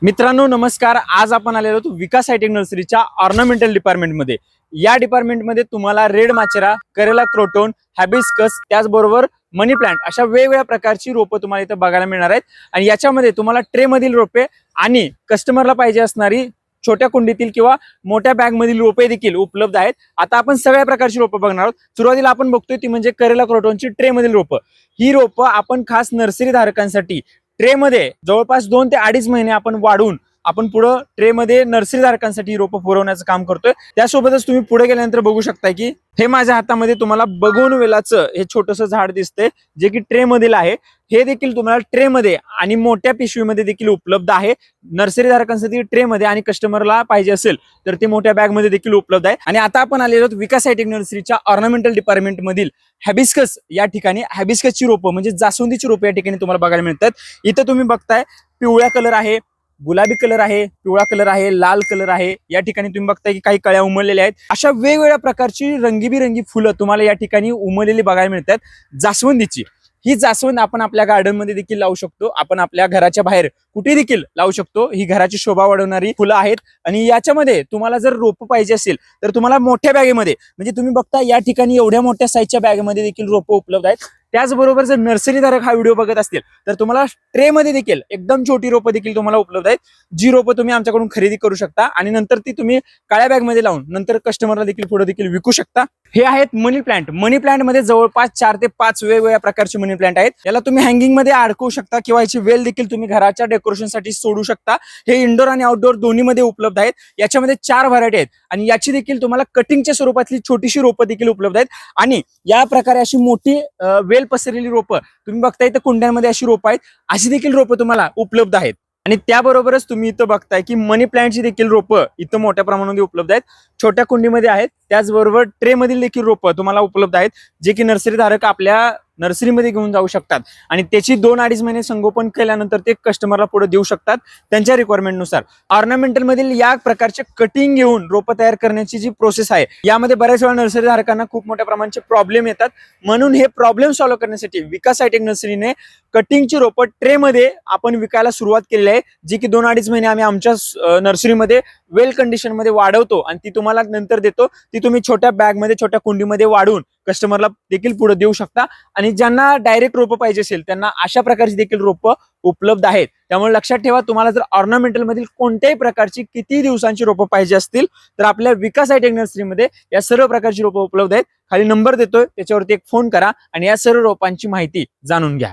मित्रांनो नमस्कार. आज आपण आलेलो आहोत विकास हायटेक नर्सरीच्या ऑर्नामेंटल डिपार्टमेंटमध्ये. या डिपार्टमेंटमध्ये तुम्हाला रेड माचेरा, करेला क्रोटोन, हॅबिस्कस, त्याचबरोबर मनी प्लांट अशा वेगवेगळ्या प्रकारची रोपं तुम्हाला इथं बघायला मिळणार आहेत. आणि याच्यामध्ये तुम्हाला ट्रे मधील रोपे आणि कस्टमरला पाहिजे असणारी छोट्या कुंडीतील किंवा मोठ्या बॅग मधील रोपे देखील उपलब्ध आहेत. आता आपण सगळ्या प्रकारची रोपं बघणार आहोत. सुरुवातीला आपण बघतोय ती म्हणजे करेला क्रोटोनची ट्रे मधील रोपं. ही रोपं आपण खास नर्सरी धारकांसाठी ट्रे मध्ये जवळपास 2 ते 2.5 महिने आपण वाढवून आपण पुढे ट्रे मध्ये नर्सरी धारकांसाठी रोपं पुरवण्याचं काम करतोय. त्यासोबतच तुम्ही पुढे गेल्यानंतर बघू शकता की हे माझ्या हातामध्ये तुम्हाला बगोन वेलाचं हे छोटंसं झाड दिसतंय, जे की ट्रे मधील आहे. हे देखील तुम्हाला ट्रे मध्ये आणि मोठ्या पिशवीमध्ये देखील उपलब्ध आहे. नर्सरी धारकांसाठी ट्रे मध्ये आणि कस्टमरला पाहिजे असेल तर ते मोठ्या बॅग मध्ये देखील उपलब्ध आहे. आणि आता आपण आलेलो आहोत विकास हायटेक नर्सरीच्या ऑर्नामेंटल डिपार्टमेंट मधील हॅबिस्कस या ठिकाणी. हॅबिस्कसची रोपं म्हणजे जास्वंदीची रोपं या ठिकाणी तुम्हाला बघायला मिळतात. इथं तुम्ही बघताय पिवळ्या कलर आहे, गुलाबी कलर आहे, पिवळा कलर आहे, लाल कलर आहे. या ठिकाणी तुम्ही बघताय की काही कळ्या उमललेल्या आहेत. अशा वेगवेगळ्या प्रकारची रंगीबिरंगी फुलं तुम्हाला या ठिकाणी उमललेली बघायला मिळतात जास्वंदीची. ही जास्वंद आपण आपल्या गार्डन मध्ये देखील लावू शकतो, आपण आपल्या घराच्या बाहेर कुठे देखील लावू शकतो. ही घराची शोभा वाढवणारी फुलं आहेत. आणि याच्यामध्ये तुम्हाला जर रोपं पाहिजे असेल तर तुम्हाला मोठ्या बॅगेमध्ये, म्हणजे तुम्ही बघता या ठिकाणी एवढ्या मोठ्या साईजच्या बॅगेमध्ये देखील रोपं उपलब्ध आहेत. त्याचबरोबर जर नर्सरी धारक हा व्हिडिओ बघत असतील तर तुम्हाला ट्रे मध्ये देखील एकदम छोटी रोपं देखील तुम्हाला उपलब्ध आहेत. जी रोपं तुम्ही आमच्याकडून खरेदी करू शकता आणि नंतर ती तुम्ही काळ्या बॅग मध्ये लावून नंतर कस्टमरला देखील पुढे देखील विकू शकता. हे आहेत मनी प्लांट. मनी प्लांट मध्ये जवळपास 4 ते 5 वेगवेगळ्या प्रकारचे मनी प्लांट आहेत. याला तुम्ही हँगिंग मध्ये अडकवू शकता किंवा याची वेल देखील तुम्ही घराच्या डेकोरेशन साठी सोडू शकता. हे इंडोर आणि आउटडोर दोन्ही मध्ये उपलब्ध आहेत. याच्यामध्ये 4 व्हरायटी आहेत आणि याची देखील तुम्हाला कटिंगच्या स्वरूपातली छोटीशी रोपं देखील उपलब्ध आहेत. आणि या प्रकारे अशी मोठी वेल पसरलेली रोपं तुम्ही बघताय तर कुंड्यांमध्ये अशी रोपं आहेत. अशी देखील रोपं तुम्हाला उपलब्ध आहेत. आणि त्याबरोबरच तुम्ही इथं बघताय की मनी प्लांटची देखील रोपं इथं मोठ्या प्रमाणामध्ये उपलब्ध आहेत. छोट्या कुंडीमध्ये आहेत. त्याचबरोबर ट्रे मधील देखील रोपं तुम्हाला उपलब्ध आहेत, जे की नर्सरी धारक आपल्या नर्सरीमध्ये घेऊन जाऊ शकतात आणि त्याची 2-2.5 महिने संगोपन केल्यानंतर ते कस्टमरला पुढे देऊ शकतात त्यांच्या रिक्वायरमेंटनुसार. ऑर्नामेंटल मधील या प्रकारचे कटिंग घेऊन रोपं तयार करण्याची जी प्रोसेस आहे, यामध्ये बऱ्याच वेळा नर्सरी धारकांना खूप मोठ्या प्रमाणाचे प्रॉब्लेम येतात. म्हणून हे प्रॉब्लेम सॉल्व्ह करण्यासाठी विकास हायटेक नर्सरीने कटिंगची रोपं ट्रे मध्ये आपण विकायला सुरुवात केलेली आहे, जी की 2-2.5 महिने आम्ही आमच्या नर्सरीमध्ये वेल कंडिशन मध्ये वाढवतो आणि ती तुम्हाला नंतर देतो. ती तुम्ही छोट्या बॅग मध्ये, छोट्या कुंडीमध्ये वाढवून कस्टमरला देखील पुढे देऊ शकता. आणि ज्यांना डायरेक्ट रोपं पाहिजे असेल त्यांना अशा प्रकारची देखील रोपं उपलब्ध आहेत. त्यामुळे लक्षात ठेवा, तुम्हाला जर ऑर्नामेंटल मधील कोणत्याही प्रकारची किती दिवसांची रोपं पाहिजे असतील तर आपल्या विकास हायटेक नर्सरीमध्ये या सर्व प्रकारची रोपं उपलब्ध आहेत. खाली नंबर देतोय, त्याच्यावरती एक फोन करा आणि या सर्व रोपांची माहिती जाणून घ्या.